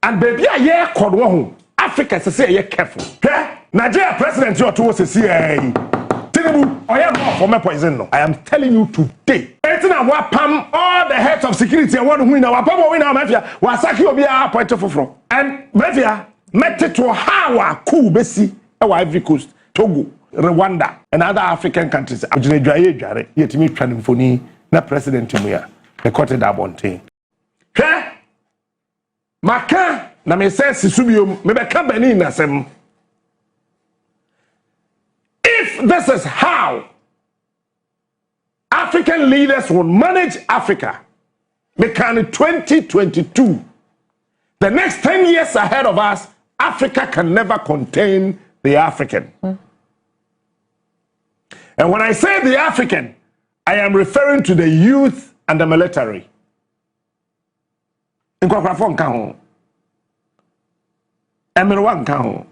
And baby a year called one Africa say ye careful. Nigeria president you to say Tinubu or you for my poison no. I am telling you today. Etina wa pam all the heads of security and one win our pam win our mafia was saki obi a point for. And mafia met to how Coup besi our Ivory Coast, Togo, Rwanda and other African countries. Ajine dwaye dware yetimi twanim foni na president mu ya. E kote da bonten. Maka na me say sisubiom me be ka Benin nasem. If this is how African leaders will manage Africa, me can 2022, the next 10 years ahead of us, Africa can never contain the African. And when I say the African, I am referring to the youth and the military. Nkwafon ka ho emerwan ka ho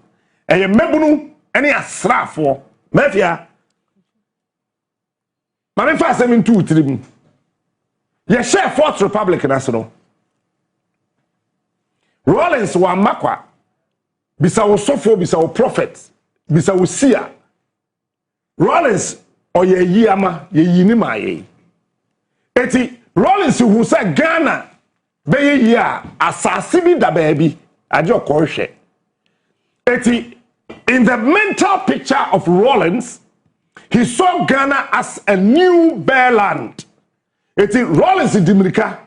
eye mebunu ene asrafo mafia mame fa 723 ye share Fourth Republic national Rollins wa makwa bisa wo sofo bisa wo prophet bisa wo sia Rollins oye yiama ye yini maye eti Rollins hu sa Ghana beye ya asase bi da baabi aje okohwe eti in the mental picture of Rollins he saw Ghana as a new bare land eti Rollins dimirika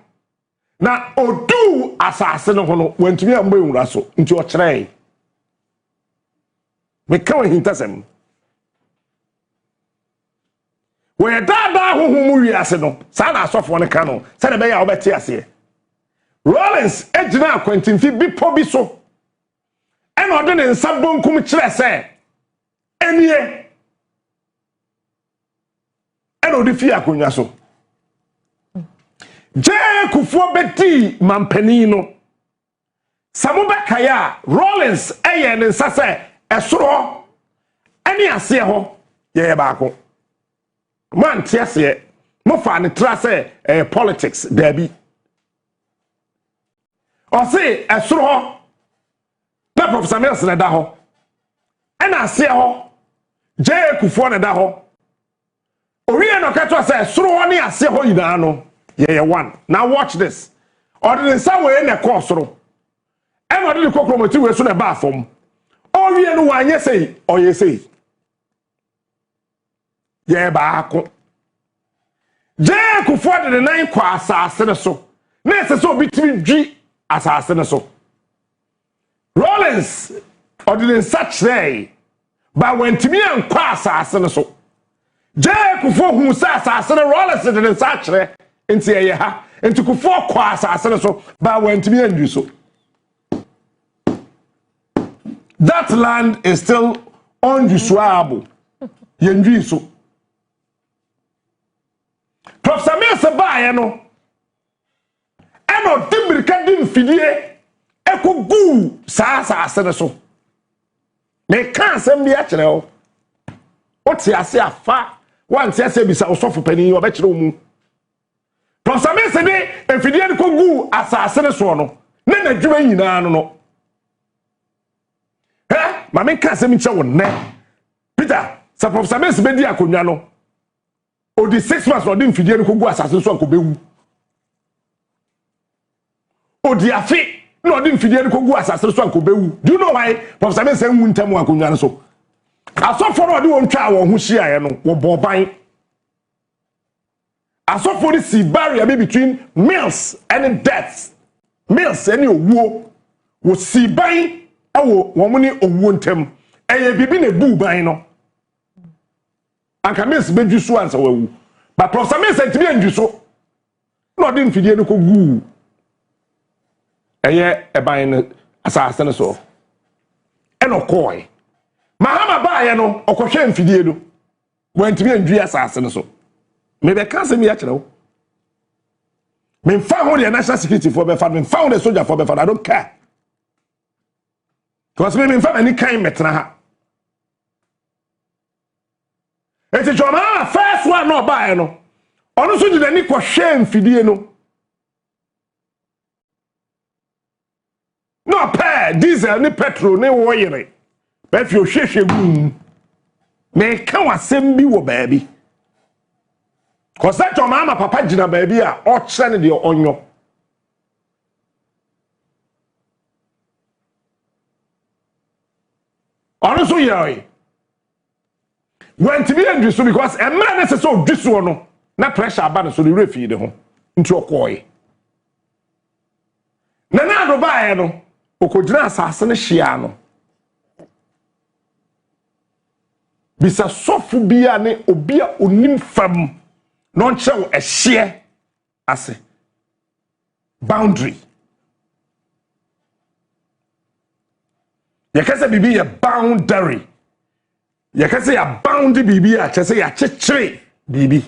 na odu asase no hono wantumi ambo enwura so nti o kire me ka wa hintasem we dada hohomu wiase no sa na asofo ne ka no se ne be ya obeti ase Rollins ejina akwantimfi bipo bi so ena ode ne nsabonkum kire se enie ena ode fi akonwa so je kuffour beti mampani no samu bekaya Rollins eye ne nsase esoro ene ase ho ye baako man tiase mo fa ne trase politics dabi o se esoro na Professor Mills na da ho ena ase ho je kuffour na da ho owie no kato se esoro ne ase ho yina no ye one. Now watch this. Ordinary somewhere in the course room. And what did the cockroach we soon a bathroom? Oh, we know why you say, or you say. Yeah, Bako. Jay Kuffour the 9 qua assassin so. Next so between G assassin so. Rollins ordinary such day. But when to me and qua assassin so. Jay Kuffour who says assassin Rollins in such day. Enti ye ha enti Kuffour kwa asase so ba wantimi andu so that land is still unusable yendu so Professor Mills ba ye no eno dimirika dim fidie ekogu sa asase so me kan sem bi a kire o oti ase afa wanti ase bisa osofo pani oba kire mu Professor Mills de efidie de kogu asase ne so no ne na dwuma nyina no ma me ka se mi che won ne Peter sa Professor Mills be di akonwa no odi 6 months odi efidie de kogu asase so ankobewu odi afi no odi efidie de kogu asase so ankobewu do you know why Professor Mills enwu ntamu akonwa no so asofo no odi won twa wo ho hia ye no wo boban asofo ni si barrier be between Mills and deaths. Mills any owo wo si ban awo wo ni owo ntem eye bibi na bu ban no anka Mills beju so ansa wawu but Professor Mills ntimi anju so no de mfidie no kogu eye ban no asase no so eno koi mahama ba ye no okohwe mfidie no wantimi anju asase no so maybe I can't say me actually. Me found the national security for me found the soldier for me I don't care. Because me found any kind metra ha. Eti joma first one no buy no. Onu so di ni ko hwe mfidie no. no pair diesel ni petrol ni woyere ba fi ohwehwe gu me ka wasem bi wo baabi cause that your mama papa gina baabi a o kire ne de onyo honestly yeah when to be angry so because a man is so diso no na pressure aba so the refi de ho nti okoye na do baaye no okogina asase ne hia no bisa sofu bia ne obia onim fam no nchew a hie ase boundary yakase bibi ya boundary yakase ya boundary bibi a chese ya chechire bibi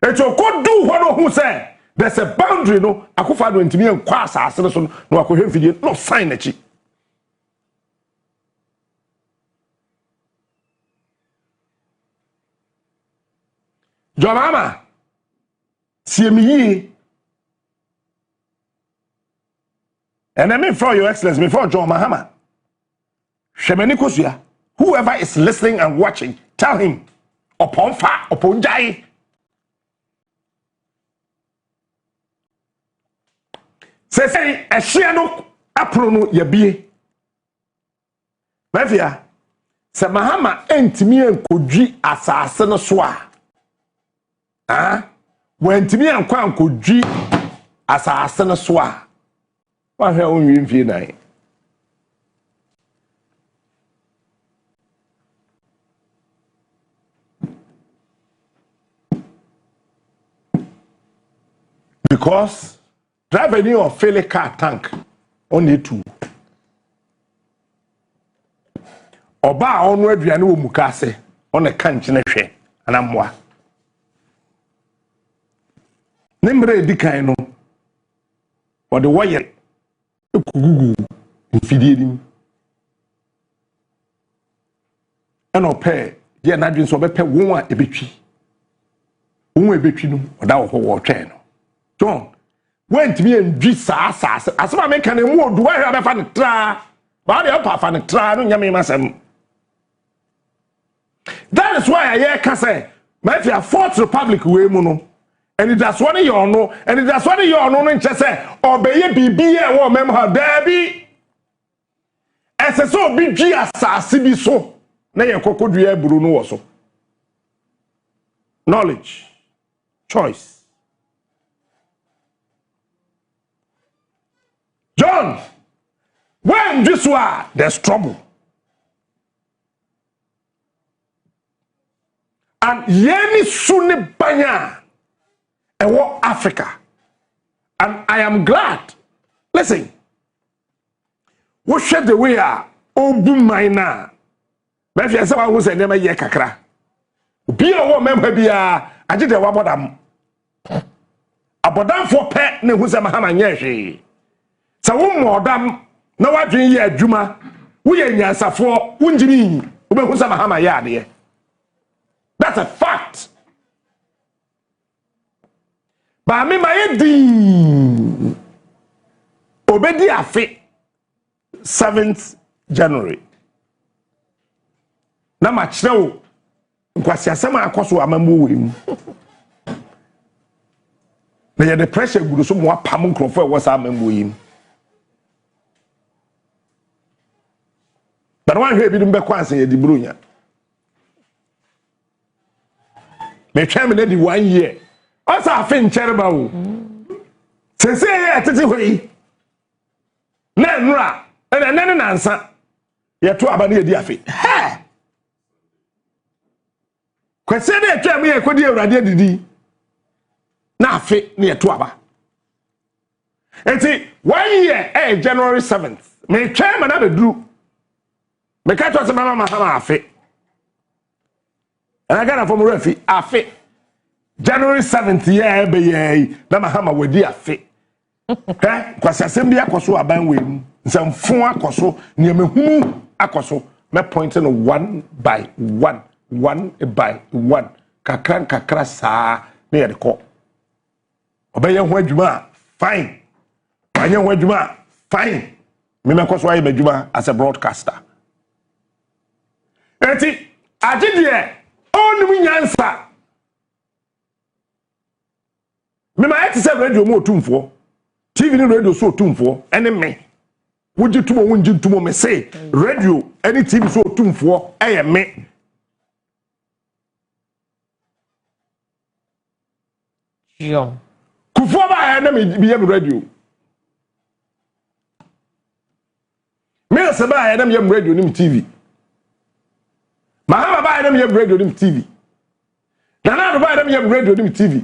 eto kodu ho no hu say there's a boundary no akofa no ntimi enkwa asase no so no akohwe mfidie no sign na chi Jomama siemiyi and I mean for your excellence before John Mahama Shemeni Kosua whoever is listening and watching tell him upon fa upon jai say a share no apro no yabie mafia se Mahama entimi enkodwi asase no so a wentimi ankwa ankodwi asase no so a wa hwe onwi mfie nan because driver ni of fail car tank on it too oba onu aduane wo mukase on e kanche na hwe anamwa nembre dikan no o de wire ekugugu mfidie nim eno pe ye na dwin so be pe won a ebetwi no oda wo wo twen no John went me and dress as my make an wood where I found tra body up and a tra no yami masem. That is why I hear say my fear fourth republic we muno and it that's one you know and it that's one you know in say obey bibi e wo mem ha dabi ese so bi dwi asase bi so na ye kokodua eburu no wo so knowledge choice John, when this war, there's trouble. And yeni suni banya ewo Africa. And I am glad. Listen. What shed the way are obu maina. But if you say who say never ye kakra. Be a woman maybe I did a wabodam. Abodam for pet ne who say Mahama nyeshi. Sa wo modam na wadwen ye adwuma wo ye nyansafo wunjimi obehu sa Mahama ya ade. That's a fact. Ba me mayedi obedi afe 7th January na ma kirewo nkwasi asema akoso amamu wem na ye the pressure guru so mo apam nkrofo e wo sa amamu wem. But one here bidum be kwanse ye di brunya. Me twem na di 1 year. Asa afi nchereba wo. Sese ye atete hoi. Na nura, na nansa. Ye to aba na ye di afi. He. Kwese de twem ye kodi awurade didi. Na afi na ye to aba. Enti 1 year January 7th. Me twem na be duru. Me catch us Mama Mahama afe. And I got a from refi afe. January 7th year be ye na Mahama wedi afe. Kwasi asem bia akoso aban we mu. Nsam akoso ne mehu akoso me pointing one by one by one. Kakra saa na ye de ko. Obeye ho adwuma fine. Anya ho adwuma fine. Me mekɔ so ayi madwuma as a broadcaster. Eti agide onim nyansa. Me ma eti se radio mo otumfo. TV ni radio so otumfo ene me. Woji tumo wonji tumo me say radio any TV so otumfo eye me. Yo. Kuffour ba na me biye radio. Me se ba na me radio nim TV. Mahama ba na me radio nim TV. Nana ba na me radio nim TV.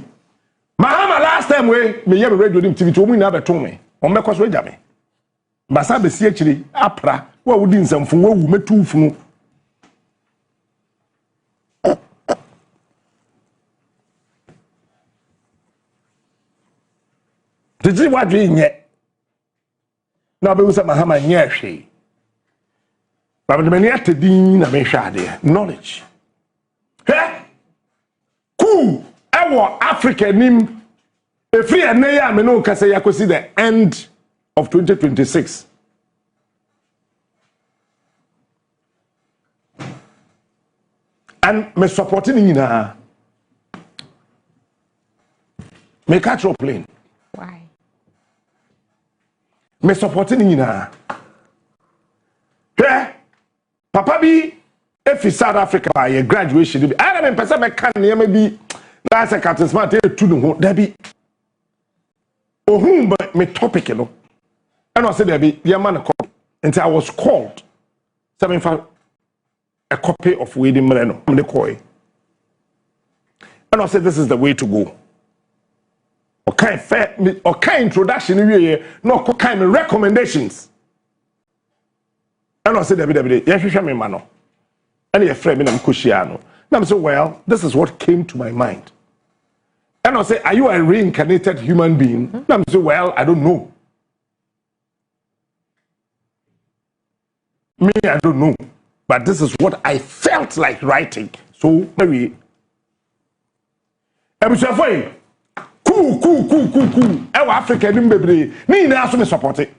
Mahama last time me yem radio nim TV to mu na beto me. O mekɔ so agya me. Basa be si akiri apra wa wudi nsamfo wa wu metu funu. Didi wadwe nye. Na be wusa Mahama nye hwe. Ba me mani atedin na me hwa ade knowledge. Coup ewo Africa nim efri ene ya me no kase yakosi the end of 2026. And me supporting nyina. Me catch your plane. Why? Me supporting nyina. Papa bi if South Africa by a graduation bi I am person me kan ne bi na say Captain Smart e tu no ho da bi ohun me topic no and I said there be the man called until I was called seven for a copy of wedding Moreno the koi and I said this is the way to go. Okay, fair okay introduction no kind of recommendations. And I said, yes, me mano. And your friend, I'm Kushiano. And I'm so well, this is what came to my mind. And I say, are you a reincarnated human being? And I'm so well, I don't know. Me, I don't know. But this is what I felt like writing. So, maybe. I'm so fine. Coup. Ewa Africa, ni na aso me support it.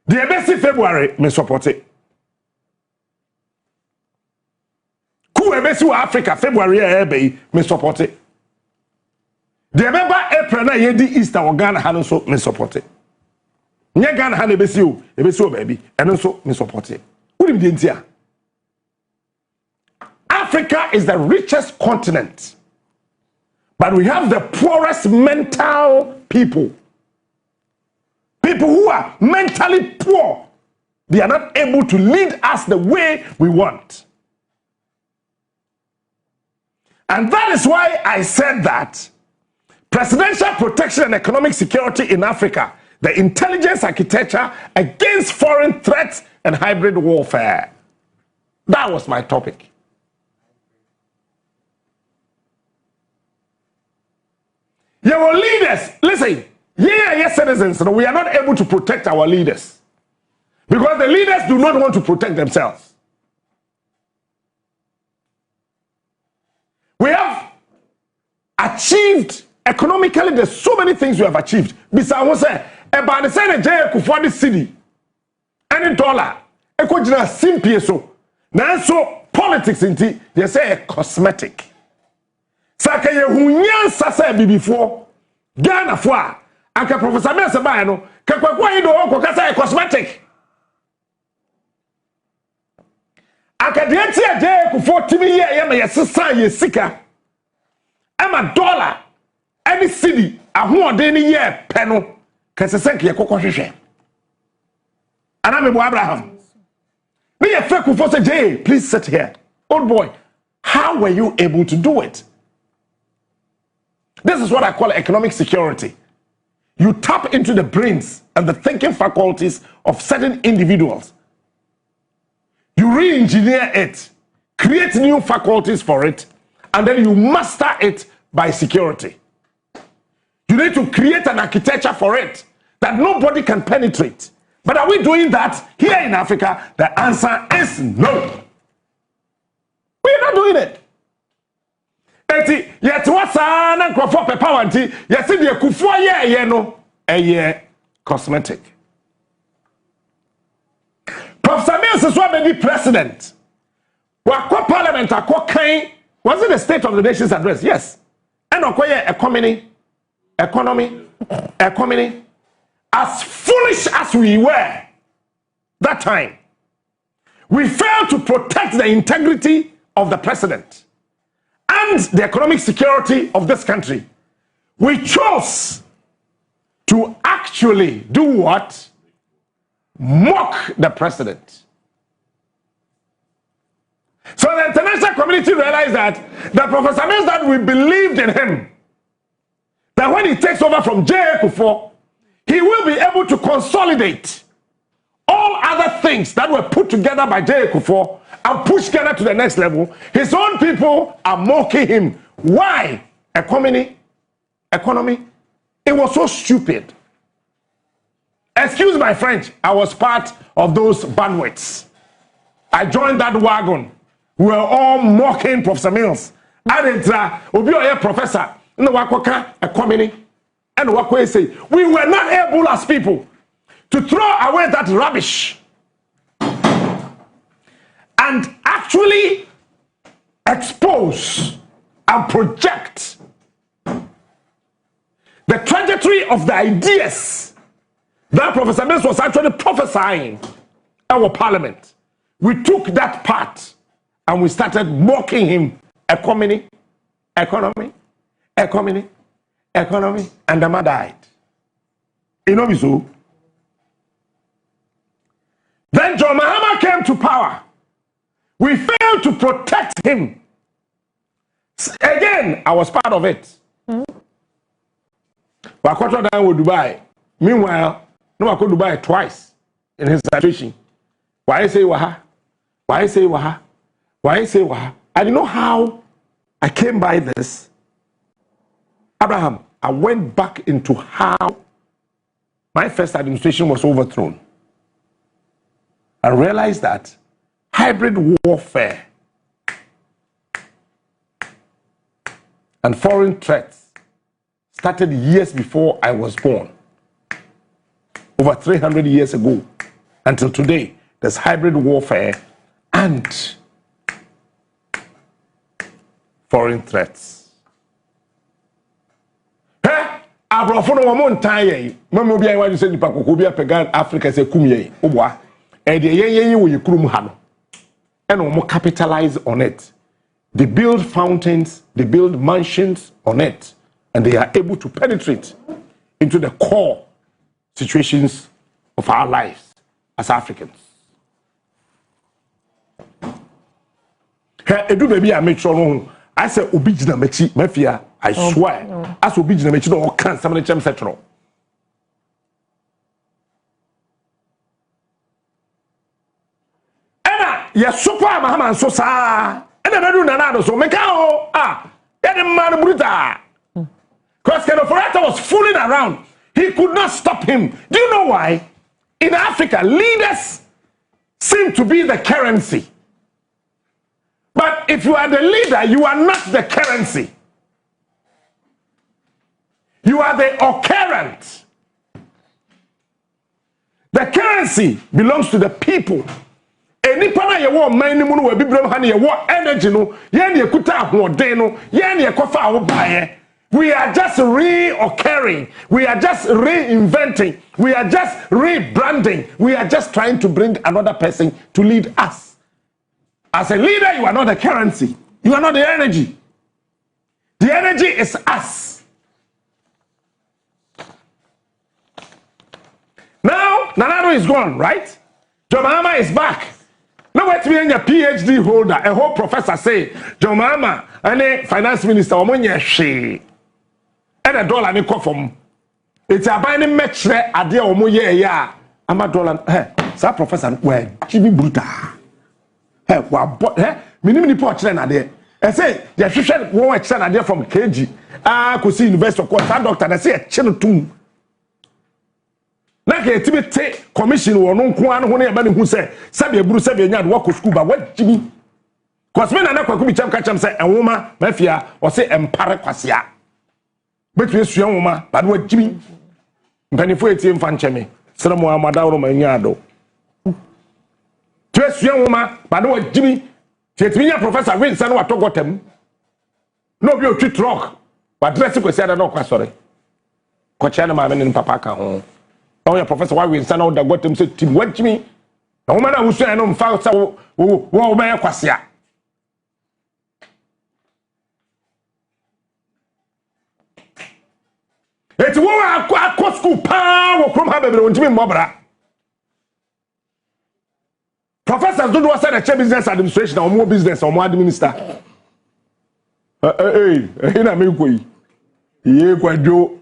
The best February, me support it. Coup ebesi wa Africa February me support it. The remember April na ye di Easter o Ghana ha so me support it. Nye Ghana ha na ebesi o baby, eno so me support it. Unim di ntia. Africa is the richest continent. But we have the poorest mental people. People who are mentally poor. They are not able to lead us the way we want. And that is why I said that presidential protection and economic security in Africa, the intelligence architecture against foreign threats and hybrid warfare. That was my topic. Your leaders, listen, yes, citizens, we are not able to protect our leaders because the leaders do not want to protect themselves. We have achieved economically, there's so many things we have achieved. Besides, I say about the same kuffour city, any dollar, ekojina simpie so. Now so politics inti, they say a cosmetic. Saka ye hunyansa say before Ghana fo a anka Professor Mese ba no kakwakwai do ko kasa cosmetic aka de tia de kuffour timi ye ma yesesa ye sika ama dollar any city ahoɔden ni ye pɛ no kasese ye kokɔhwehwɛ ana me bo Abraham me ye fake kuffour say Jay please sit here old boy how were you able to do it? This is what I call economic security. You tap into the brains and the thinking faculties of certain individuals. You re-engineer it, create new faculties for it, and then you master it by security. You need to create an architecture for it that nobody can penetrate. But are we doing that here in Africa? The answer is no. We're not doing it. Yet what's an power anti? Yes, the kuffour ye no a cosmetic. Once is what the president. What parliament was it the State of the Nation's address? Yes. And economy. As foolish as we were that time, we failed to protect the integrity of the president and the economic security of this country. We chose to actually do what? Mock the president. So the international community realized that Professor means that we believed in him. That when he takes over from kuffour, he will be able to consolidate all other things that were put together by kuffour and push Ghana to the next level. His own people are mocking him. Why? Economy. It was so stupid. Excuse my French, I was part of those bandwidths. I joined that wagon. We were all mocking Professor Mills. And Obi Oye professor in the Wakoka economy. And Wakwe say, we were not able as people to throw away that rubbish and actually expose and project the trajectory of the ideas that Professor Mills was actually prophesying in our parliament. We took that part and we started mocking him. Economy, and the man died. You know me so? Then John Mahama came to power. We failed to protect him. Again, I was part of it. Wakwatwa down with Dubai. Meanwhile, no I could Dubai twice in his situation. Why say waha? I don't know how I came by this. Abraham, I went back into how my first administration was overthrown. I realized that hybrid warfare and foreign threats started years before I was born. Over 300 years ago. Until today, there's hybrid warfare and foreign threats. Abrofono wo montaye mama obi anwa say nipa kokobia pagan Africa say kumye obwa e de yen wo yekrum ha no e no mo capitalize on it. They build fountains, they build mansions on it, and they are able to penetrate into the core situations of our lives as Africans. Edu baby I make sure no I say obi gina mechi mafia I swear as obi gina mechi no kan some of the setro. Ena ya super mahama so sa ena bedu nana do so meka o ya de man bruta. Because Kenofurata was fooling around. He could not stop him. Do you know why? In Africa, leaders seem to be the currency. But if you are the leader, you are not the currency. You are the occurrent. The currency belongs to the people. Any pana ye wo man ni mu no we bibrem ha ne ye wo energy no ye ne ekuta ahoden no ye ne ekofa awo baaye. We are just reoccurring. We are just reinventing. We are just rebranding. We are just trying to bring another person to lead us. As a leader, you are not the currency. You are not the energy. The energy is us. Now, Nanado is gone, right? John Mahama is back. Now, wait me a PhD holder, a whole professor say, John Mahama, and a finance minister, she. And a dollar ni from it's a binding match idea omo yeah I'm a dollar sir professor where chibi bruta mini pot na there and say the official one idea from KG Kusi University of course that doctor they say a chino tum na ke tibi te commission wo no nko an ho na eba ne hu say sabe buru sabe nya work school ba what chibi cause me na kwaku bi cham ka cham say enwoma mafia o say empare kwasea but we sua nwoma but what chibi mpanifo etie mfa ncheme sere mo amada woro manya do Trace young woman, but no Jimmy. Tietminya Professor Vincent wa togotem. No be o treat rock. But dress ko say no kwa sorry. Ko chia na ma me ne papa ka ho. Oh ya Professor wa Vincent na da gotem say Tim wa Jimmy. Na woman na wusu na no mfa say wo be kwasea. Eti wo akwa school pa wo krom ha bebre won Jimmy mbobra. Professors don't want to say the business administration or more business or more administer. Hey, na me koi. Ye kwajo.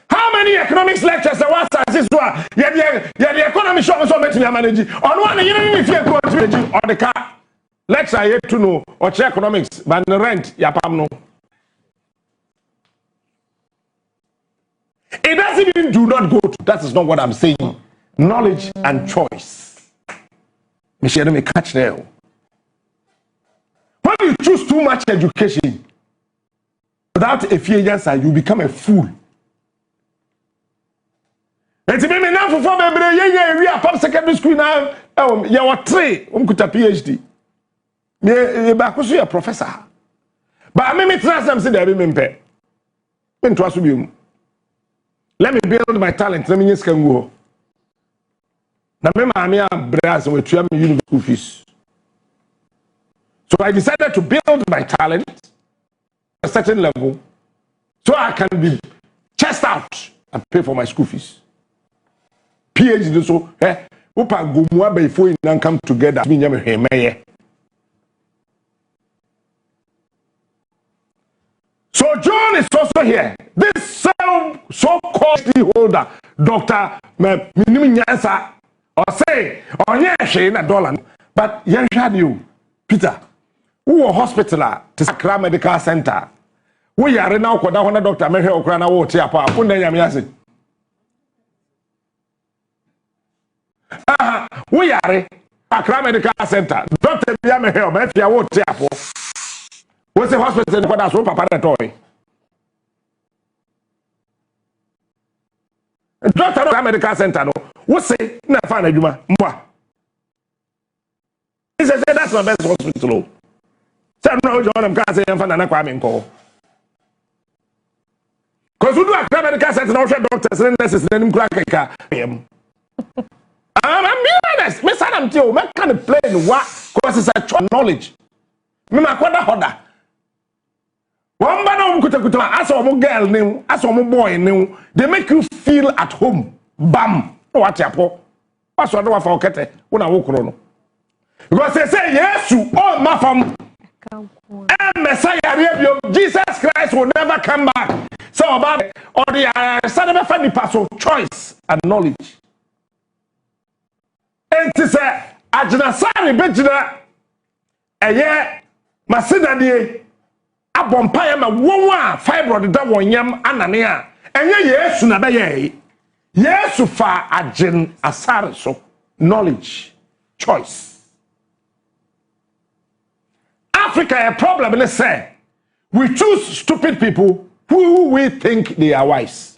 How many economics lectures there was as this one? Yeah, the economy show so much me manage. On one you need to manage or the car. Lecture yet to know or check economics, but the rent ya pam no. It doesn't mean do not go to. That is not what I'm saying. Knowledge and choice. Michelle, me catch there. When you choose too much education without a fear answer, you become a fool. And to me now for we are pop secondary school now. You are 3. Kuta PhD. Me back a professor. But I mean, I'm saying there be me. Me trust you. Let me build my talent. Let me just go. Now, I'm with university school fees. So I decided to build my talent at a certain level so I can be chest out and pay for my school fees. PhD so Opa Gumwa before you come together. So John is also here. This so-called holder, Dr. Miniminyasa, or say, or yeah, dollar. But you Peter, who are hospital to Accra Medical Center. We are now called down Dr. Mehe Okrana Wotiapa, Punda Yamiasi. We are Accra Medical Center. Dr. Mehe, Mefia Wotiapo. What's the hospital for that? So, Papa, toy. Doctor of Medical Center, no. What's say? Na find a juma. Mwa. He says that's my best hospital. So no, John, I'm can't say I'm finding a crime call. Because we do a medical center, no doctors and nurses, and them crack a car. I'm honest. Miss Adam, too. I can't play in what? Because it's a knowledge. Me ma kwada hoda. One man as a girl name, as a boy name, they make you feel at home. Bam. What yapo? What's what do I for kete? When I walk on. Because they say yes, you all my fam. And Messiah, Jesus Christ will never come back. So about or the son of a funny person, choice and knowledge. And to say, Ajnasari Bejina, a year, Masina. Abompire ma wonwa fibroid da wonyam ananea enye yesu na be ye yesu fa agen asare so knowledge choice. Africa a problem let's say we choose stupid people who we think they are wise.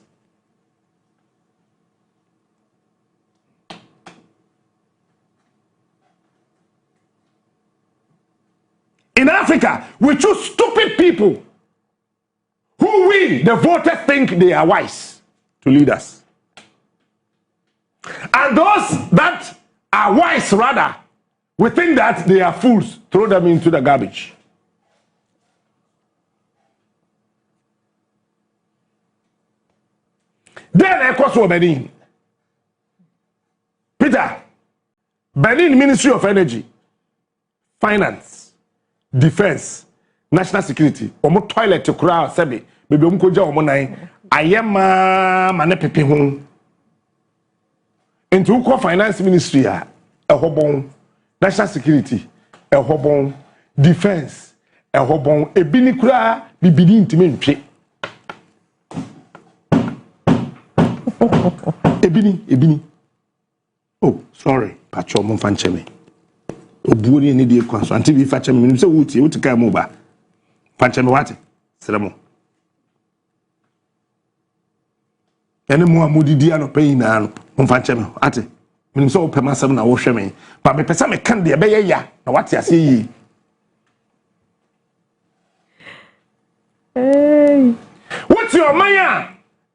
In Africa, we choose stupid people who we, the voters, think they are wise to lead us. And those that are wise, rather, we think that they are fools, throw them into the garbage. Then, of course, Benin. Peter, Benin Ministry of Energy, Finance, Defense, National Security, omo toilet to crowd sebe, baby omo koja omo nine. Ayema manepepe hon. Into uko Finance Ministry a hobon, National Security a hobon, Defense a hobon. Ebini kura bibini intime ntwe. Ebini. Oh, sorry, pacho mo fancheme. Obuoni ni die kwanso anti bi fache me se wuti ka mu ba fache me wate seremo ene mu amodidi ano pe ina ano Mfancheme ate minim so open masem na wo hwe me ba me pesa me kan de be ya na wate ase yi Hey. what's your maya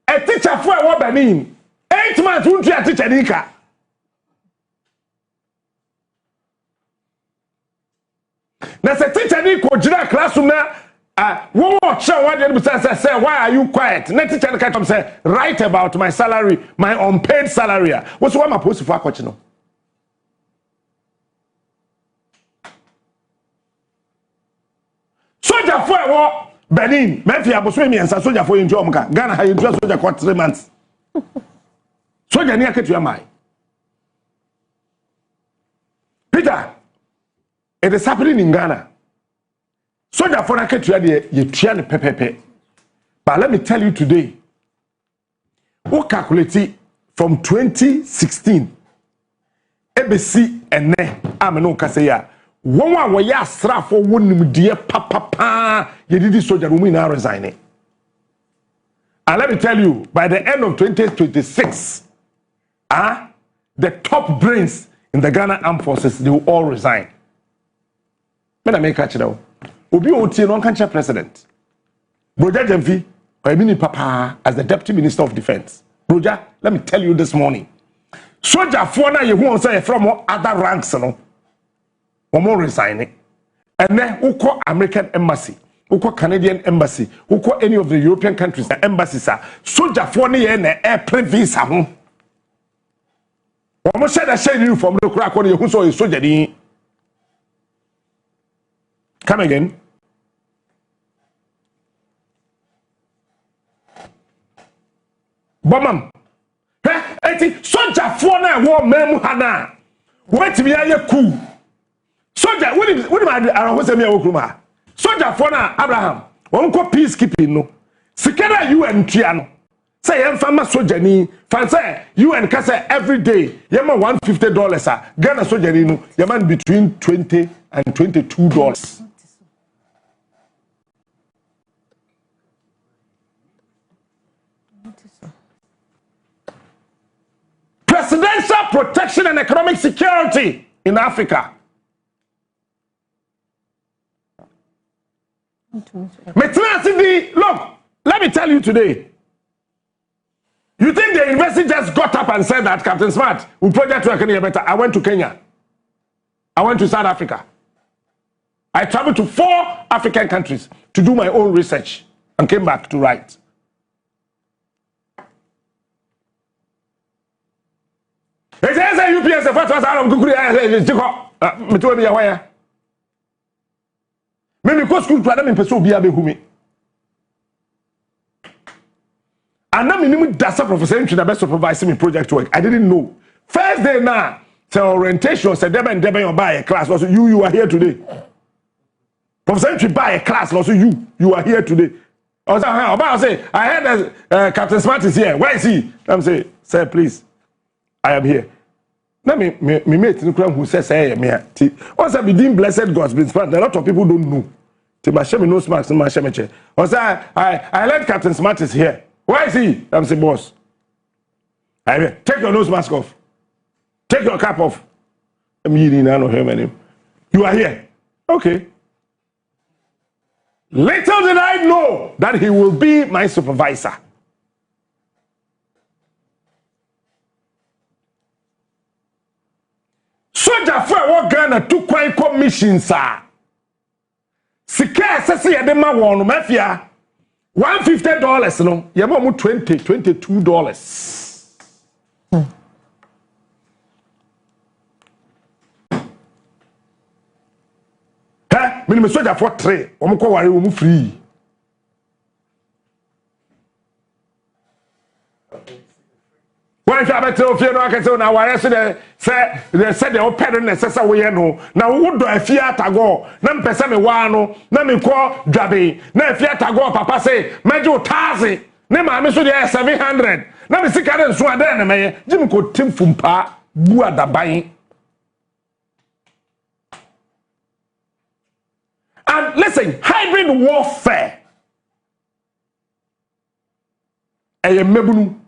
a teacher for a Benin 8 months won't you teacher nika na se teacher ni ko jira classroom na wo show what you say why are you quiet na teacher can come say write about my salary my unpaid salary what's what my post for akochi no soldier for a Benin Memphis aboso mi ensa soldier for enjoy omka Ghana ha enjoy soldier for 3 months soldier ni aketu amai Peter it is happening in Ghana. Soldier for a ketua de ye tua ne pepepe. But let me tell you today. We calculate from 2016. ABC ene ameno kase ya. Won wa ya asrafo wonim de papa ye didi soldier wo na resign. And let me tell you by the end of 2026 the top brains in the Ghana Armed Forces they will all resign. Me na make catch now. Obi oti no country president. Broja Jemfi, Mini Papa as the Deputy Minister of Defense. Broja, let me tell you this morning. Soldier for na you who say from other ranks no. Omo resigning. And then uko American embassy, uko Canadian embassy, uko any of the European countries embassies are soldier for na na airplane visa ho. Omo share uniform no kura ko na you who so soldier ni. Come again. Bomam. Eti soldier for na wo memu hana. Wait me aye coup. Soldier, what am I who say me awokruma? Soldier for na Abraham. Won ko peacekeeping no. Sikera UN triano. Say yem fama soldier ni. Fan say UN ka say every day yema $150 Ghana soldier ni no. Yema between $20 and $22. Presidential protection and economic security in Africa. Look, let me tell you today. You think the university just got up and said that Captain Smart will project work in better? I went to Kenya. I went to South Africa. I traveled to 4 African countries to do my own research and came back to write. It is a UPS the first was out of Guguri. Me to be aware. Maybe go school to them in person be able me. And now minimum that's a professor in the best supervising me project work. I didn't know. First day now, so orientation said them and them buy a class. Also you are here today. Professor buy a class. Also you are here today. I say I heard that Captain Smart is here. Where is he? I'm saying, sir, please. I am here. Now me mate who says I am here. Once I begin blessed God's been smart, a lot of people don't know. Timashemi no smart, Timashemi. Once I let Captain Smart is here. Where is he? I'm saying, boss. Take your nose mask off. Take your cap off. I'm eating I know him. You are here. Okay. Little did I know that he will be my supervisor. Soldier for what Ghana two quite commissions sir. Sika sesi ya dema wonu mafia $150 no ya mo $22. Minimum soldier for 3 omo ko ware omo free. When you have a trophy, no, I can say, now, I said, they said the open necessary way, no. Now, would do a fiat ago, Nam Pesame Wano, Nami call Drabi, na fiat ago, Papa say, Major Tazi, Nema, Miss 700. Nami Sika and Swadan, may Jim could Tim Fumpa, Bua da buying. And listen, hybrid warfare. A mebunu.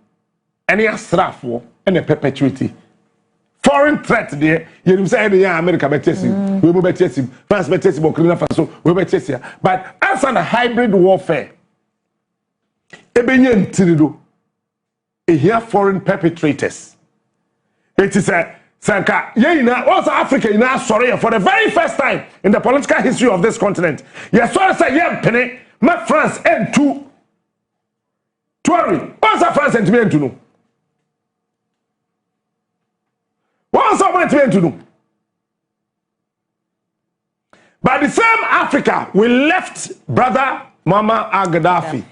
Any asrafo and a perpetuity. Foreign threat there, you say America betesim, we will betesim, France betesim, Burkina Faso, we betesim. But as a hybrid warfare, Ebenyen Tirido, here foreign perpetrators. It is a Sanka, also Africa, sorry, for the very first time in the political history of this continent. Yes, so I say, yeah, Penny, my France and two. Traore, what's France and me to know? What's up to do? By the same Africa, we left brother Mama Gaddafi.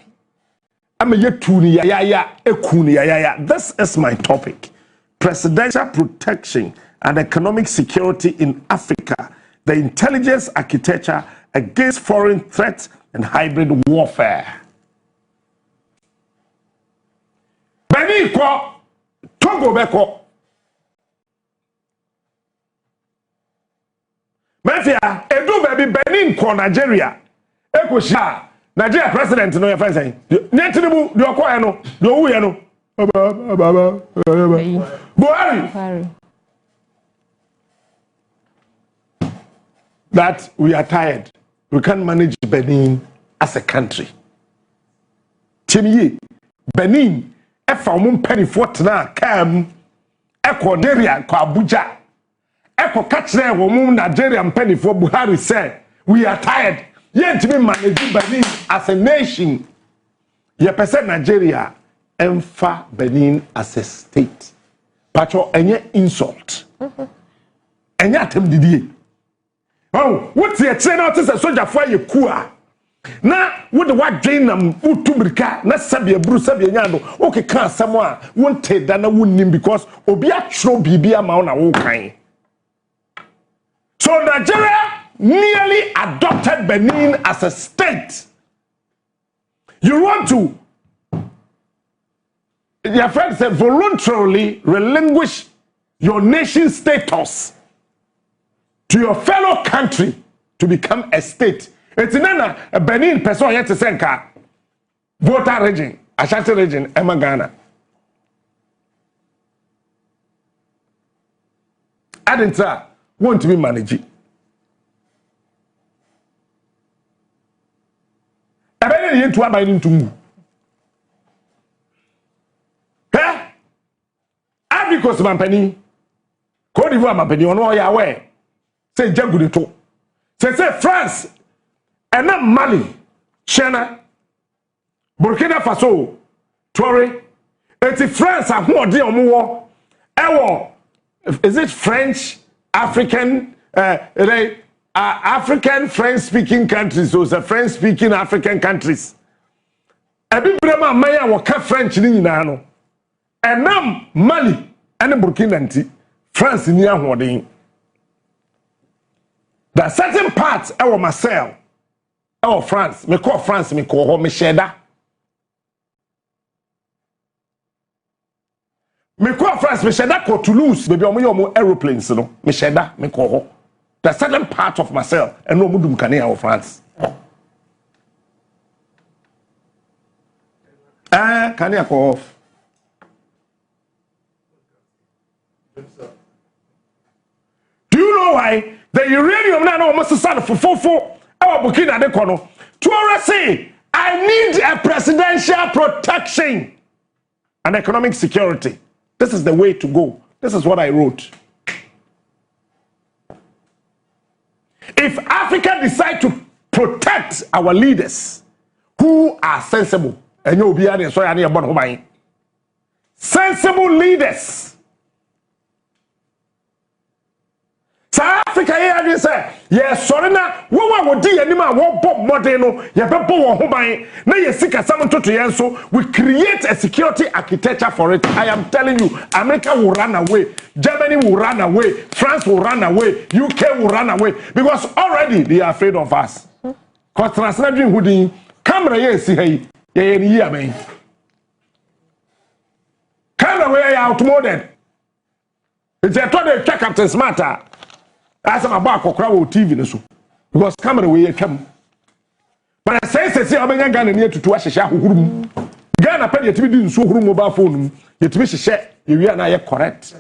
I'm a yetuni ya ekuni ya. This is my topic. Presidential protection and economic security in Africa. The intelligence architecture against foreign threats and hybrid warfare. Benin ko Togo beko. Mafia, edu baby Benin ko Nigeria. Ekoshia, Nigeria president no your friend saying. Nyetinubu do okoye no, do wuye no. Buhari. That we are tired. We can't manage Benin as a country. Chimiye, Benin, efa mum penny fortna kam Nigeria ko Abuja. Eko kachre wo Nigeria penny for Buhari said, we are tired. Yet to be managing Benin as a nation. Ye percent Nigeria emfa Benin as a state. Pacho enye insult. Enye atem didie. Oh, what's the train out as a soldier for your Coup? Na what the what drain nam utubrika na sabia bru sabia nyando okay can someone won't take that na won't because obia tro bibia ma na wo kan. So Nigeria nearly adopted Benin as a state. You want to, your friend said, voluntarily relinquish your nation status to your fellow country to become a state. It's nana a Benin person yet to send car. Voter region, Ashanti region, Emma Ghana. I didn't want to be managed. I better yen to abide into move. Eh? Africa's Mampany. Cote d'Ivoire Mampany on all your way. Say Jagudito. Say France. And not Mali. China. Burkina Faso. Traore. It's France and more dear more. Is it French? African, African French-speaking countries, so the French-speaking African countries. Ebi brema maya waka French ni nyina no. Enam Mali and Burkina nti France ni ahoden. There are certain parts of Marseille, of France, me call France, me call home, me sheda. Me call France, me sheda ko Toulouse, baby omo aeroplanes no, me sheda, me call home. The certain part of Marseille and no mudum kane of France. Can you call off? Do you know why the uranium now almost started for 4 our Burkina de Kono? Traore say, I need a presidential protection and economic security. This is the way to go. This is what I wrote. If Africa decide to protect our leaders who are sensible, and you'll be sensible leaders. South Africa here say, yes, sorry na, what would do anima what Bob Modeno, ya people who buy na ye seek someone to yenso, we create a security architecture for it. I am telling you, America will run away, Germany will run away, France will run away, UK will run away, because already they are afraid of us. Because transnational hoodie, camera ye see hey, ye man. Camera way outmoded. It's a total check Captain Smarter. As I'm about to cry on TV, because camera will come. But I say, I'm going to Ghana near to wash a share who Ghana pay your TV so mobile phone, yet to share we are na correct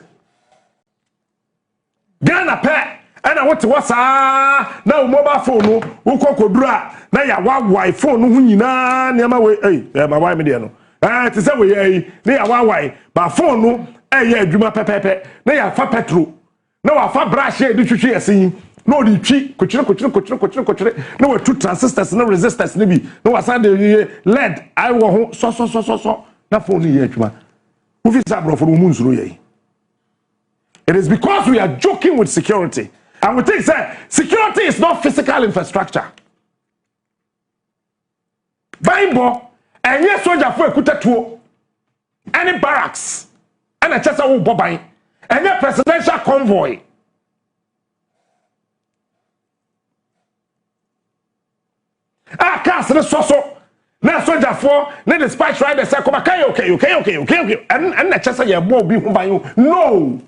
Ghana pe and I want to what's now mobile phone who kodura na ya wa phone hu nyina niam we my wife me no to say we na ya wa ba phone no ya adwuma pepepe na ya fa petrol na wa fa brush e di twetwe yasin no di twi kochire na wa two transistors na resistors na bi na wa sa de led I wo ho so na phone no ya adwuma who fi sa bro for mu nsuro ye. It is because we are joking with security. And we think that security is not physical infrastructure. Bible, and yes, soldier for a kutatuo, any barracks, and a chesa wo bobai, and a presidential convoy. Cast the so. Now soldier for, then the dispatch rider say, come okay. And the chesa ya bo bi by you. No.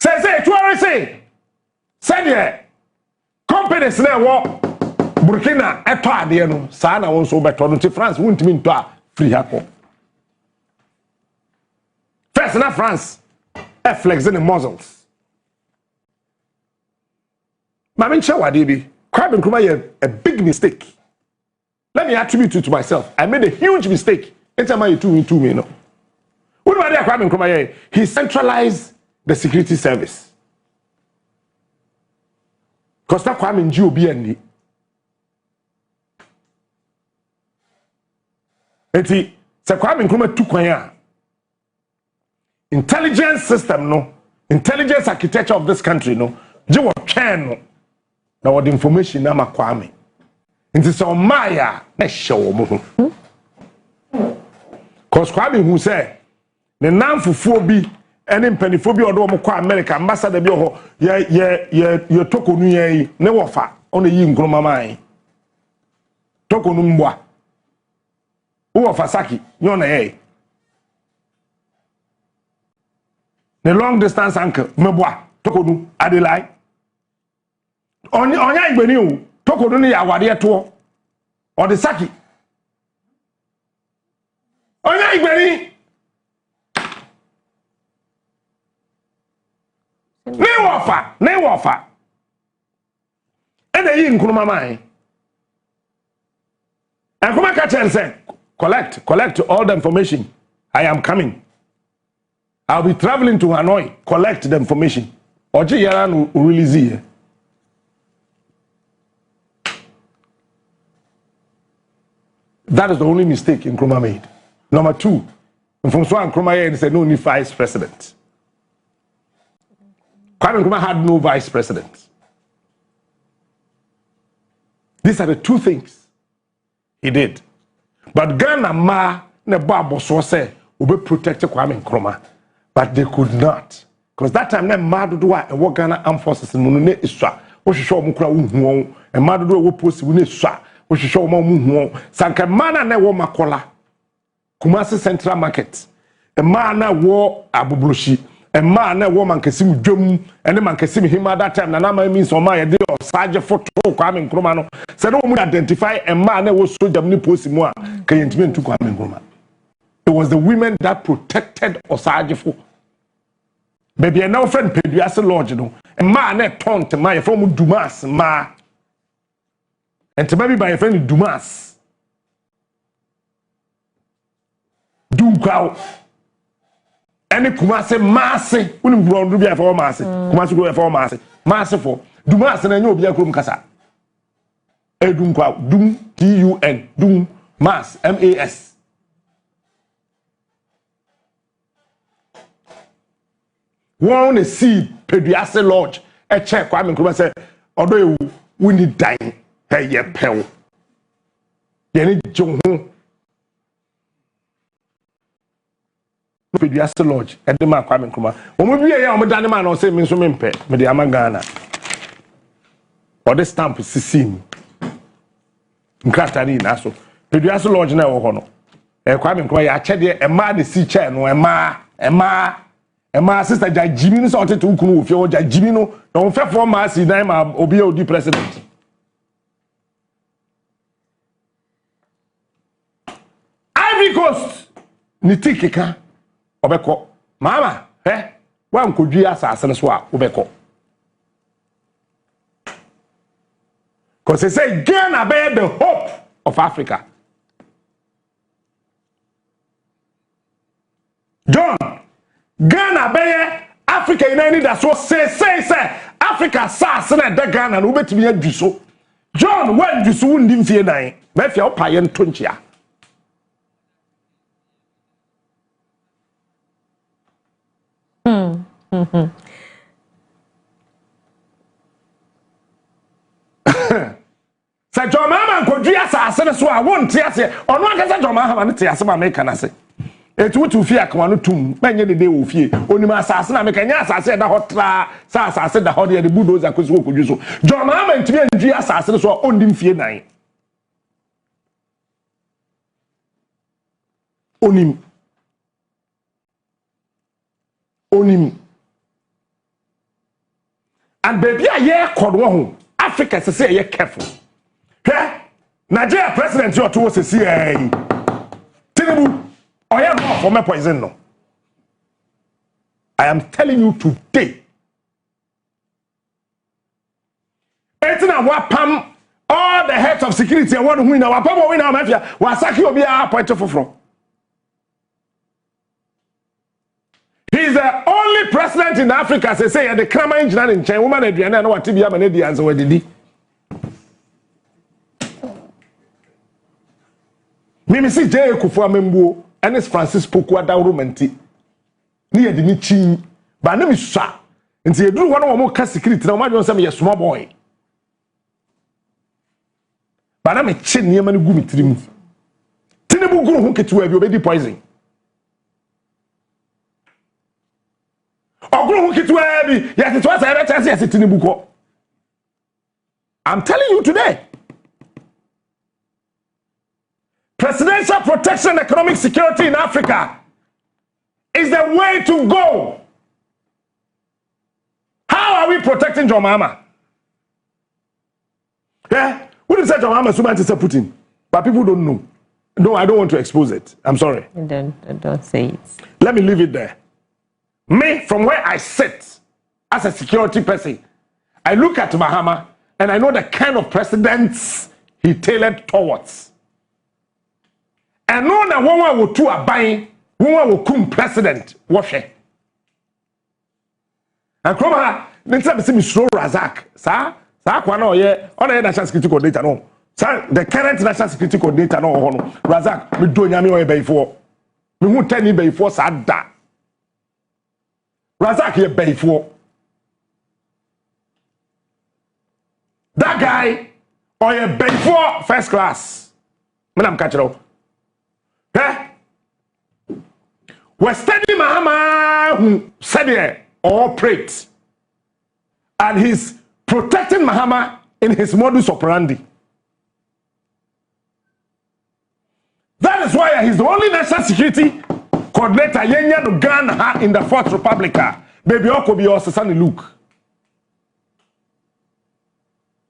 Say, Traore say there, companies na wo Burkina eto ade no, sa na won so beto no ti France wuntimi nto a free hako. First na France flexing the muzzles. Mama nche wade bi, Kwame Nkrumah a big mistake. Let me attribute it to myself. I made a huge mistake. Anytime I 2 me no. What about Kwame Nkrumah? He centralized the security service. Because that Kwame Nji obi andi. Enti se Kwame Nkrumah tu kwan a intelligence system no, intelligence architecture of this country no, je wo twen no na what information na Kwame. Enti se o maya na hye wo mo. Because Kwame who say ne nan fufuo bi any penifobia or do kwa America ambassador bi ho ye tokonu ye ne wofa on yi Nkrumah man tokonu mbwa wo fa saki nyona ye ne long distance anchor mebwa tokonu adelai onya igbeni o tokonu ne ya wade to o de saki onya igbeni ne wafa ene yi Nkrumah man Nkrumah ka tell say collect all the information. I am coming. I'll be traveling to Hanoi, collect the information. Oji yara no release here. That is the only mistake Nkrumah made. Number 2, from so Nkrumah said no need vice president. Kwame Nkrumah had no vice president. These are the 2 things he did. But Ghana ma ne babo so say we protect Kwame Nkrumah, but they could not, because that time na ma do a e Ghana Armed Forces no ne iswa wo hwehwe mo kura wo hu e ma do wo post wo ne iswa wo hwehwe mo hu sanka ma na wo makola Kumasi Central Market e ma na wo abubloshi e ma na wo mankasim dwom ene mankasim hima that time na ma means o ma ye de osaje photo Kwame Nkrumah no say no mu identify e ma na wo soldier ni post mu a kayentime ntu Kwame Nkrumah. It was the women that protected osaje photo. Baby now friend Peduase Lodge no e ma na tont ma ye from Dumas ma ente maybe by friend Dumas Dunkao any Kumasi masse unim ground be for masse Kumasi go for masse for Dumas na nyo obi akrom kasa Dunkao dum DUN dum mass MAS one see Peduase Lodge e check Kwame Nkrumah say odo ewu we need dying hey ye pew ye ni jonho Peduase Lodge e de ma Kwame Nkrumah omo bi ye omo dane ma na o say me so me mpe me de ama Ghana or the stamp sisim nkrastani na so Peduase Lodge na wo ho no e Kwame Nkrumah ya chede e ma de si chair no e ma sister ja Jimmy no so tetu kunu wo fie wo ja Jimmy no na wo fe for ma si dan ma obi odi president Ivory Coast ni tikika obeko mama wa nkodwi asase ne so a obeko because they say Ghana be the hope of Africa. John, Ghana be Africa United that so say Africa sas na de Ghana no betimi adwi so. John when du so ndi mfie nan ma fia opaye ntonchia. Say John Mama nkodwi asase ne so a wonte ase ono akasa John Mama ne te ase ma make na se. Etu tu fie akwa no tum menye de wo fie onima asase na meka nya asase da hotra sa asase da hode de bulldozer kosi okodwi so John Mama ntimi andwi asase so ondi mfie nan onim and baby aye kodwo ho Africa say ye careful Nigeria president you to say Tinubu oya no for me poison no. I am telling you today. Etina wapam all the heads of security and one who na wapam we na mafia wasaki obi a point foforo. He is the only president in Africa say the crime engineer in China woman aduane na watibia ma na di anse wadidi. Mimi si je kuffour amembuo Ernest Francis Poku adawro manti ni yedi ni chi ba na mi swa nti eduru wono wo mo ka security na wo ma dwon say me small boy ba na me chi niam na gu mi tirim Tinubu guru hu ketu abi obedi poison oguru hu ketu abi yes it was a chance yes Tinubu ko. I'm telling you today. Presidential protection and economic security in Africa is the way to go. How are we protecting John Mahama? Yeah? What is that John Mahama so much is Putin? But people don't know. No, I don't want to expose it. I'm sorry. Don't say it. Let me leave it there. Me, from where I sit as a security person, I look at Mahama and I know the kind of presidents he tailored towards. And no na one will to a buying, one will come president, wash it. And Kroma, then some me slow Razak, sir, Kwano, yeah, on the national security coordinator, no. Sir, the current national security coordinator, no, Razak, we do Yami or before. We won't tell you before, sir, that. Razak here before. That guy, or a before first class. Madam Kachero. We're studying Mahama who said it or prayed. And he's protecting Mahama in his modus operandi. That is why he's the only national security coordinator no Ghana in the Fourth Republica. Baby Okobi or Sasani Luke.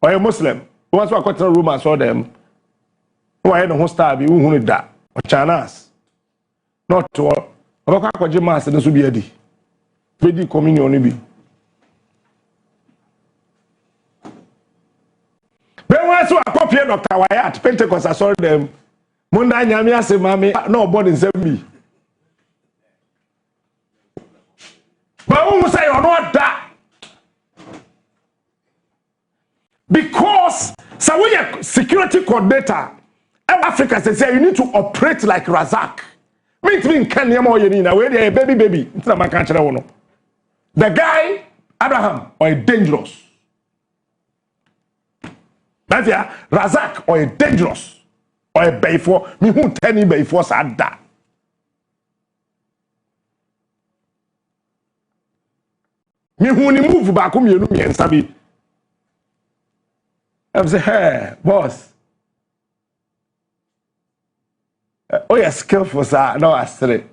Or a Muslim. Once I got to the room and saw them. Why no hostel be who that? Or Chanas. Not to all. Oka kwaje mass na so biadi. Pedi communion bi. Be wan so akopie Dr. Wyatt Pentecost asori dem. Munda nyame ase mame no body nsem bi. Ba who say you not that. Because so we are security coordinator in Africa say you need to operate like Razak. Me can name all you need. Where they baby. It's not my country. The guy, Abraham, or dangerous. That's yeah, Razak or dangerous. Or a bay for me who tell me bay for sad that. Me who ni move back home you know me and Sabi. I say, hey, boss. Oh, yes, skillful, sir. No, I say.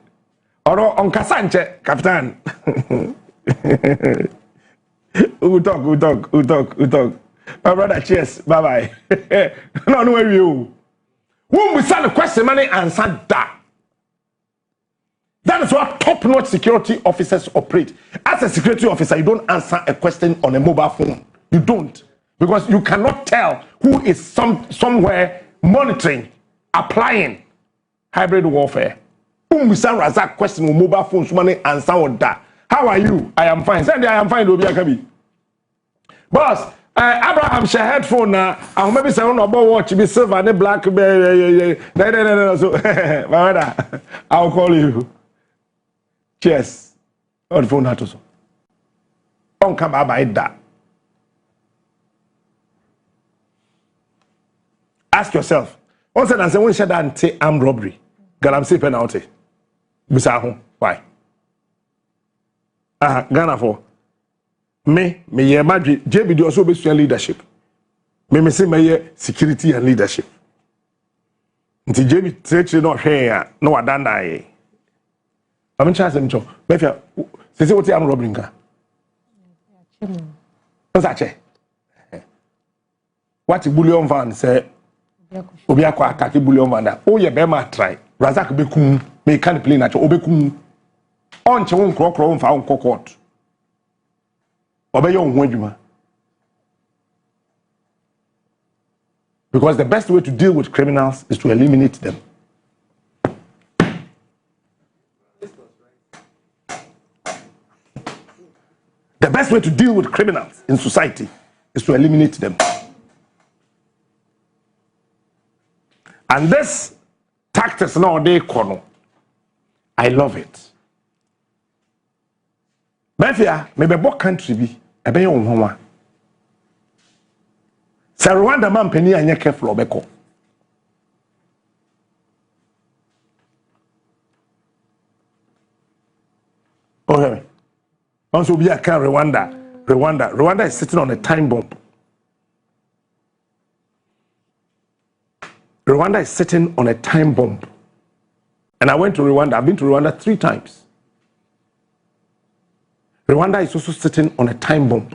Or on Casanche, Captain. Who talk. My brother, cheers. Bye bye. No, you. Who we start the question, money answer that. That is what top-notch security officers operate. As a security officer, you don't answer a question on a mobile phone. You don't. Because you cannot tell who is somewhere monitoring, applying hybrid warfare. Whom we send Razak question on mobile phones, money answer on that. How are you? I am fine. Send I am fine, Obi Akabi. Boss, Abraham share headphone now. I maybe say on about watch be silver and black. No. So, I'll call you. Cheers. On the phone that also. Don't come by that. Ask yourself. Once and say when shall that say armed robbery? Galam say penalty. Bisa why? Ghana for me ye madri JB also be leadership. Me say me security and leadership. Nti JB treachery no hwe no wadanda ye. I'm chance them cho. Me say what am robbery nka. What's that? What bullion van say obi akwa akaki bullion van da. Oh ye be ma try. Razak be kum me can play na cho obekum. On che won krokro won fa won court. Obey your own. Because the best way to deal with criminals is to eliminate them. The best way to deal with criminals in society is to eliminate them. And this tactics nowadays, I love it. Befia, maybe what country be? I be on one. Sa Rwanda man penny anya careful obeko. Okay. Also be a can Rwanda is sitting on a time bomb. Rwanda is sitting on a time bomb. And I went to Rwanda. I've been to Rwanda 3 times. Rwanda is also sitting on a time bomb.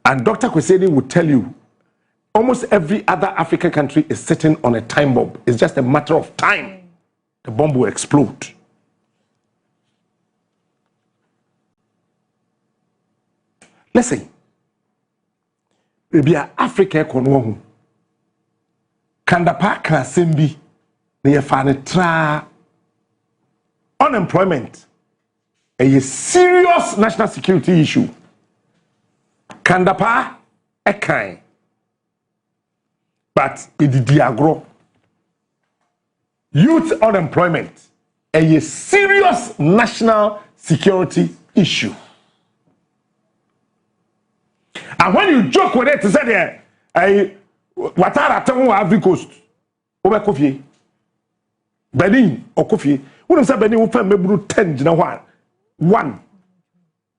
And Dr. Kwesedi would tell you, almost every other African country is sitting on a time bomb. It's just a matter of time. The bomb will explode. Listen. Maybe Africa konwo. Kandapa ka sembi. They are unemployment. A serious national security issue. Kandapa ekai. But it diagro. Youth unemployment. A serious national security issue. And when you joke with it, to say there, Watara Tamu Ivory Coast, Oba Kofi, Benin or Kofi, wouldn't say Benin will find maybe 10 Jina 1.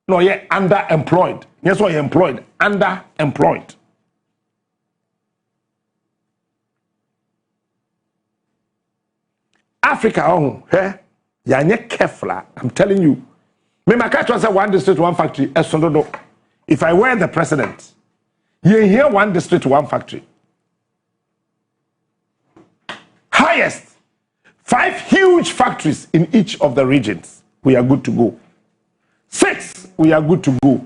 No, you're underemployed. Yes, why you're employed? Underemployed. Africa, oh, hey, you're not careful. I'm telling you. Me, my catch was a 1 district, 1 factory. If I were the president, you hear 1 district, 1 factory. Highest 5 huge factories in each of the regions. We are good to go. 6, we are good to go.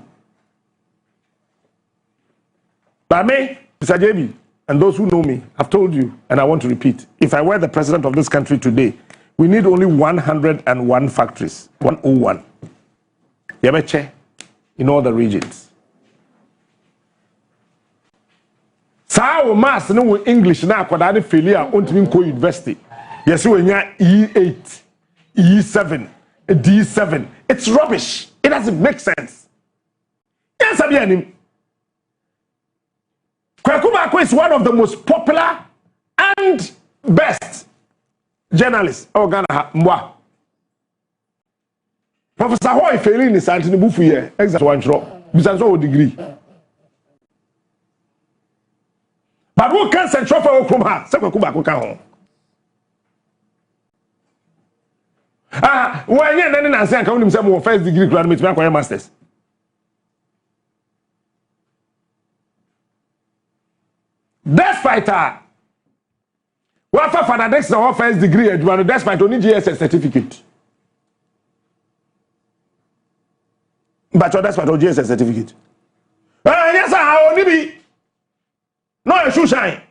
But me, Mr. JB, and those who know me, I've told you, and I want to repeat, if I were the president of this country today, we need only 101 factories. 101. Yabeche, in all the regions. Sao mass no English na akwada ne failure ontimi nko university. Yes we nya E8, E7, D7. It's rubbish. It doesn't make sense. Yes, Abianim. Kwaku is one of the most popular and best journalists. Oh, Ghana, Mwa. Professor Hoy failing is Anthony Bufu here. Exact one show. Bisanso degree. But who can send for Oklahoma? Sekwaku Baku can home. When you're then and saying, come himself first degree graduate, masters. Despite What for the next first degree adwuma despite only GSS certificate. But that's what GSS certificate. Yes, I only be no a shoe shine.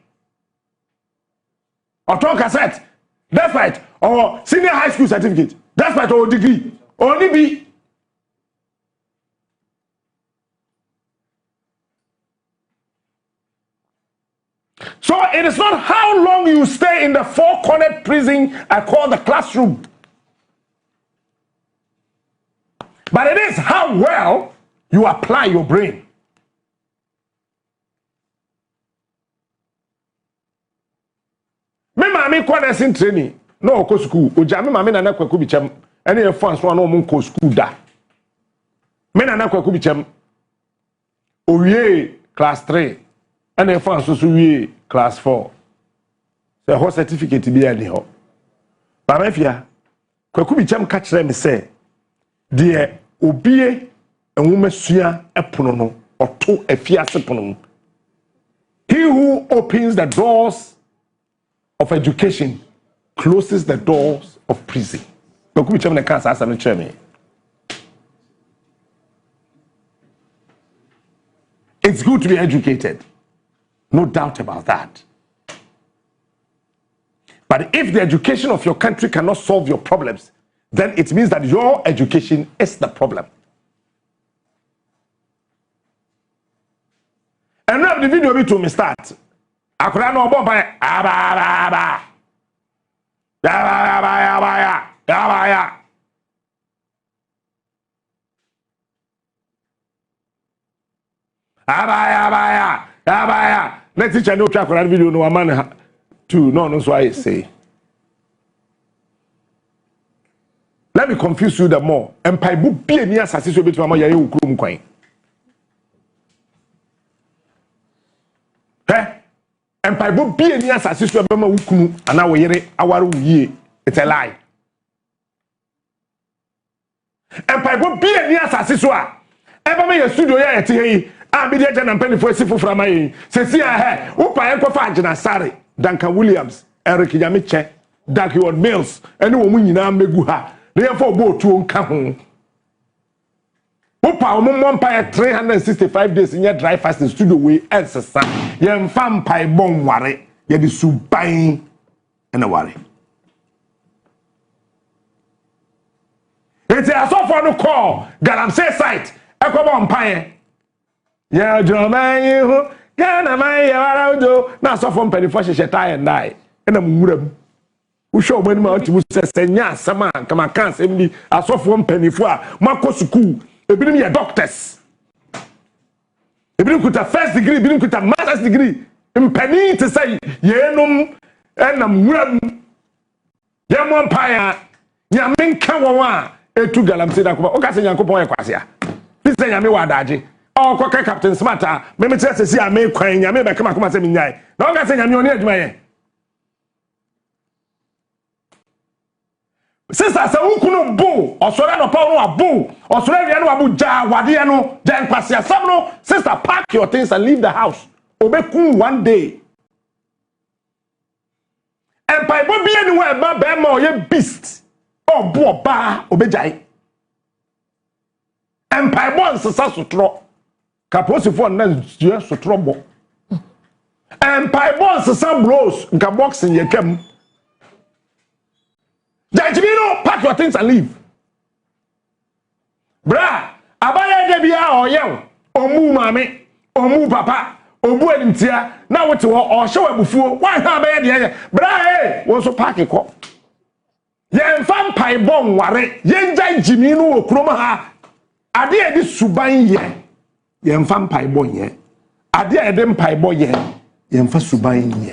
Or talk cassette. Despite or senior high school certificate. Despite or degree. Only be. So it is not how long you stay in the four-cornered prison I call the classroom. But it is how well you apply your brain. Me mami kwa nursing training no ko school oja me mami na na kwaku bichem ene ye fans one no mo ko school da me na kwaku bichem owie class 3 ene ye fans so wie class 4 the whole certificate bi ani ho ba mafia kwaku bichem ka kire me say de obie enwumasua epono no oto afiase pono. He who opens the doors of education closes the doors of prison. It's good to be educated. No doubt about that. But if the education of your country cannot solve your problems, then it means that your education is the problem. And now the video be to me start. Akura no bo by aba let's teacher no try for that video no man too no so I say. Let me confuse you the more. Empire book be any assassin so between ya you krum kwan. Empire book be any assassin so be ma wukunu ana wo yere aware wuye. It's a lie. Empire book be any assassin so a eba me studio ya ete yi a be dey jana mpanifo asifo frama yi. Se si a wo pa en kofa agina sare Duncan Williams, Eric Yamiche, Dakiword Mills, ene wo mu nyina megu ha. Na ye for bo tuo nka ho. Opa omommo mpa 365 days in your dry fasting studio we elsesa. Ye mfa mpa bon ware, ye di suban ena ware. Eti asofo no call Galamsey site ekobo mpa ye. Ye joman yi ho, kana man ye wara udo na asofo mpa ni fo hyehyɛ tie and die. Ena muwuram. Usho mani ma otimu senya asama kama kanse mbi asofo mpanifo a mako school ebinim ye doctors ebinim kuta first degree ebinim kuta master's degree mpani te say yenum enam wuram yemo mpaya nyamenka won a etu Galamsey da ko o ka se Nyankopon e kwase a bi se nyame wa adaje o ko ka Captain Smart a me me tire se a me kwan nyame be kama se me nyai na o ka se nyame oni adwuma ye. Sister say ukunu bu osore no pa no abu osore wi no abu ja wade no ja nkwase asam no sister pack your things and leave the house obeku one day empire bo bi anywhere ba be ma oye beast obu oba obejai empire bo nsesa sotro kaposifo na nsia sotro bo empire bo nsesa bros nka boxing ye kam. Jajimino, pack your things and leave. Bra, abaya debia or young, omu mame, omu papa, obu enimtia, now what you or show a buffo, why have I? Bra, eh, was so pack a cop. Yen fan pie bomb ware, yen jajimino, chromaha. Adia this subain ye, yen fan pie bon ye. Adia edem pie boy ye, yen fa subain ye.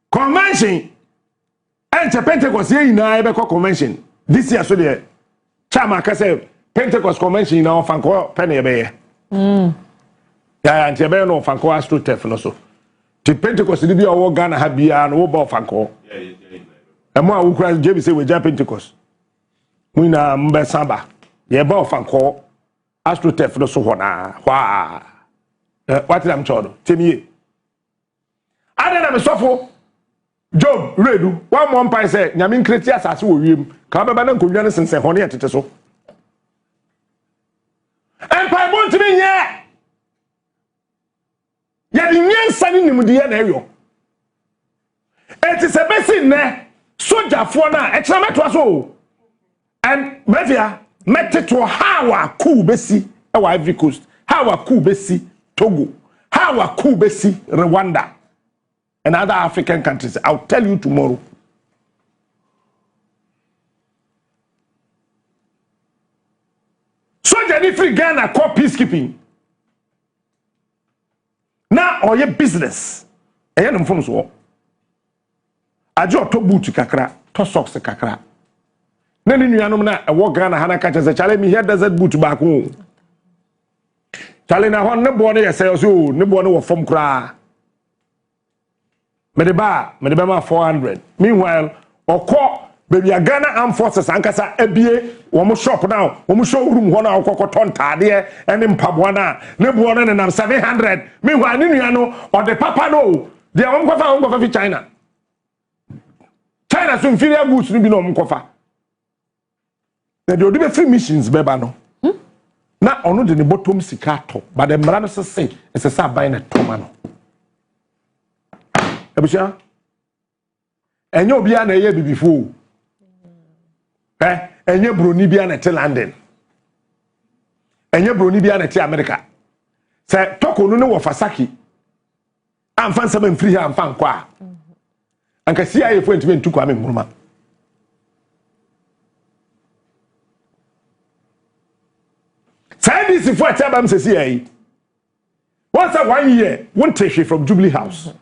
Convention and Pentecost here in Ibeco convention this year so the Chama say Pentecost convention in our Fanco Penny Bay. Yeah, and Tiabe no Fanco Astro Tef no so. The Pentecost did be our Ghana Habia and Obo Fanco. And more who cries James say with Pentecost. We na Mbesamba. Yeah, Bow Fanco Astro Tef no so. Wah. what am chodo temie adena me sofo Job redu one more pie say nyame nkreti asase wo wiem ka beba na nkonwa ne sense hone yetete so empire bontimi nye ya di nyensa ni nimdiye na eyo eti se besi ne sojafo na ekira meto so and mafia meteto hawa Coup besi e wa Ivory Coast hawa Coup besi Togo hawa Coup besi Rwanda and other African countries. I'll tell you tomorrow. So Jenny free Ghana call peacekeeping. Now or your business. Ayan mfom so. Ajo to boot kakra, to socks kakra. Na ni nuanom na e wo Ghana hana ka chese chale me here desert boot back home. Chale na hon ne bo ne yese so ne bo ne wo fom kra. Medeba ma 400. Meanwhile, oko baby a Ghana Armed Forces ankasa ebie wo shop now, wo showroom ho na okoko tontade and mpaboana ne bo ne nam 700. Meanwhile, ni nuano or the papa no, they are onkofa fi China. China so inferior goods ni bi no onkofa. Na de odi be free missions beba no. Na ono de ne bottom sika to, but the mra no say say buy na toma no. Ebusha enye obi a na eye bibifo enye broni bia na te London enye broni bia na te America se toko no ne wo fasaki amfa nsam free ha amfa nkwa anka CIA fo ntime ntuko ame muruma say this for tabam se CIA once a 1 year won take from Jubilee House.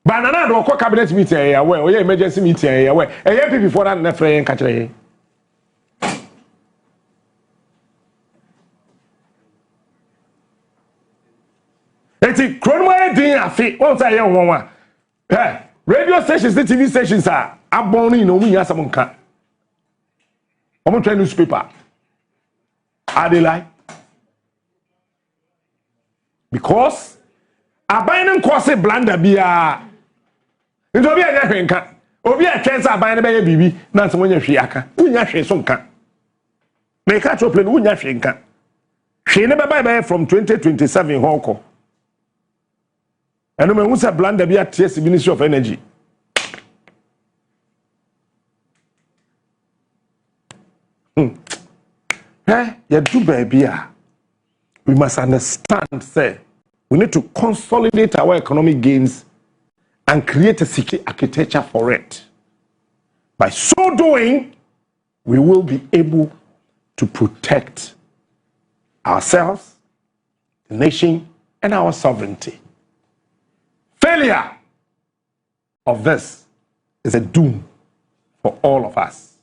Banana do ko cabinet meeting ya we o emergency meeting ya we people before that na frey nka kire eti kronmo din afi won say ye won radio stations TV stations are abon no mu nyasa mo nka omo try newspaper are they lie because abayin nko se blanda bia nti obi anya hwenka obi a twensa aban ne be bibi na nso nya hwe aka unya hwe so nka me ka to plan unya hwe nka hwe ne be from 2027 hoko eno me hu se blanda bia TS Ministry of Energy ya do bia we must understand say we need to consolidate our economic gains and create a secure architecture for it. By so doing, we will be able to protect ourselves, the nation, and our sovereignty. Failure of this is a doom for all of us.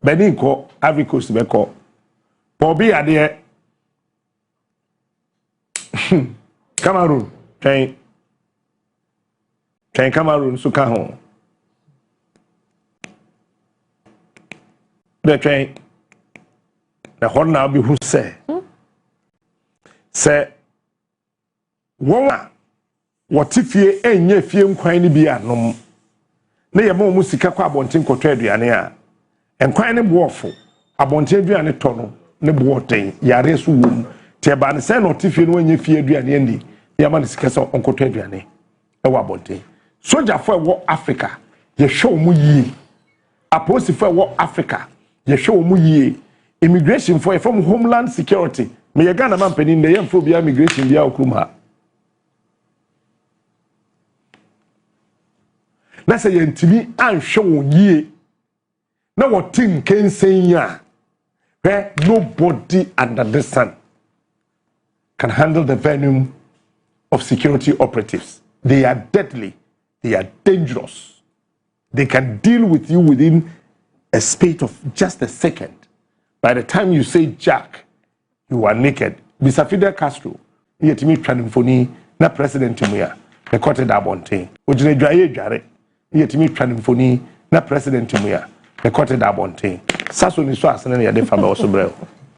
Benin ko Ivory Coast be ko Bobby ade Cameroon train Cameroon suka ho the train the hon now be who say won what fie enye fie nkwan ni bi anom na ye ma mu sika kwa abonten kotwa aduane a enkwan ne boofo abonten aduane to no ne booten yare so wom te ba ne se no tifie no enye fie aduane ndi ya ma ne sika so onkotwa aduane e wa abonten soja fo e wo Africa ye hwe mu yi aposi fo e wo Africa ye hwe mu yi immigration for from homeland security me ye Ghana man panin de ye mfo bia immigration bia okrum ha na se ye ntimi anhwe wo yie na wotin kensen ya where nobody under the sun can handle the venom of security operatives. They are deadly, they are dangerous, they can deal with you within a space of just a second. By the time you say Jack, you are naked. Mr. Fidel Castro, yetimi twanimfoni na president muya the court da bonten ojine dwaye dware yetimi twanimfoni na president muya the court da bonten saso ni so asene na yade fa ba oso brɛ